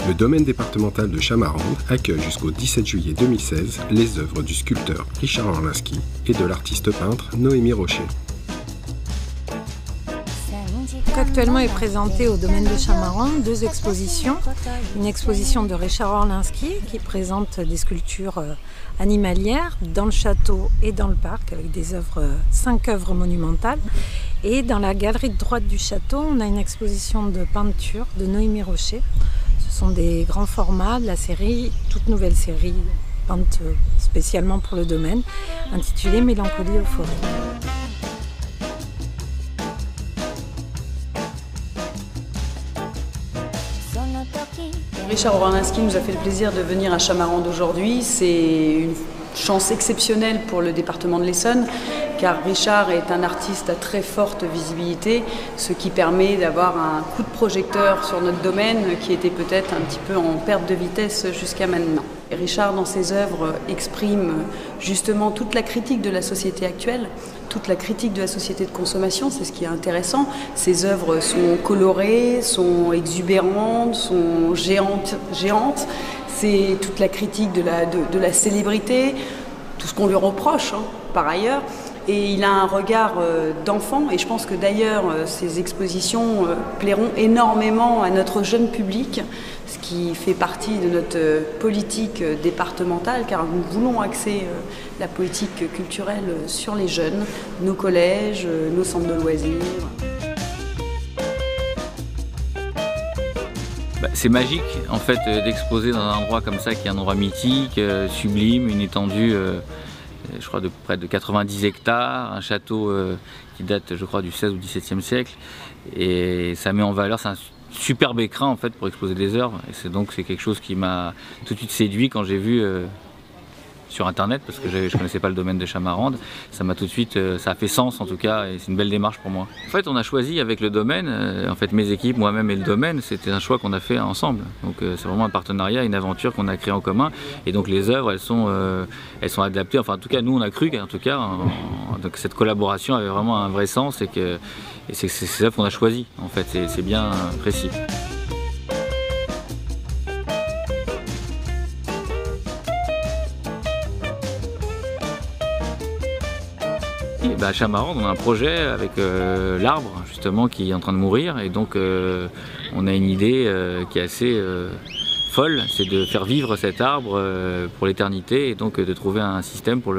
Le domaine départemental de Chamarande accueille jusqu'au 17 juillet 2016 les œuvres du sculpteur Richard Orlinski et de l'artiste peintre Noémie Rocher. Actuellement est présentée au domaine de Chamarande deux expositions. Une exposition de Richard Orlinski qui présente des sculptures animalières dans le château et dans le parc avec des œuvres, 5 œuvres monumentales. Et dans la galerie de droite du château, on a une exposition de peinture de Noémie Rocher. Ce sont des grands formats de la série, toute nouvelle série peinte spécialement pour le domaine, intitulée Mélancolie euphorique. Richard Orlinski nous a fait le plaisir de venir à Chamarande aujourd'hui. C'est une chance exceptionnelle pour le département de l'Essonne, car Richard est un artiste à très forte visibilité, ce qui permet d'avoir un coup de projecteur sur notre domaine qui était peut-être un petit peu en perte de vitesse jusqu'à maintenant. Et Richard, dans ses œuvres, exprime justement toute la critique de la société actuelle, toute la critique de la société de consommation, c'est ce qui est intéressant. Ses œuvres sont colorées, sont exubérantes, sont géantes. C'est toute la critique de la célébrité, tout ce qu'on lui reproche par ailleurs. Et il a un regard d'enfant, et je pense que d'ailleurs ces expositions plairont énormément à notre jeune public, ce qui fait partie de notre politique départementale, car nous voulons axer la politique culturelle sur les jeunes, nos collèges, nos centres de loisirs. C'est magique en fait d'exposer dans un endroit comme ça qui est un endroit mythique, sublime, une étendue je crois de près de 90 hectares, un château qui date je crois du 16 ou 17e siècle, et ça met en valeur, c'est un superbe écrin en fait pour exposer des œuvres, et c'est quelque chose qui m'a tout de suite séduit quand j'ai vu sur internet, parce que je ne connaissais pas le domaine de Chamarande. Ça m'a tout de suite, ça a fait sens en tout cas, et c'est une belle démarche pour moi. En fait, on a choisi avec le domaine, en fait mes équipes, moi-même et le domaine, c'était un choix qu'on a fait ensemble. Donc c'est vraiment un partenariat, une aventure qu'on a créée en commun, et donc les œuvres, elles sont adaptées. Enfin, en tout cas, nous on a cru qu'en tout cas, donc cette collaboration avait vraiment un vrai sens, et c'est ces œuvres qu'on a choisies. En fait, c'est bien précis. À Chamarande, on a un projet avec l'arbre justement qui est en train de mourir, et donc on a une idée qui est assez folle, c'est de faire vivre cet arbre pour l'éternité, et donc de trouver un système pour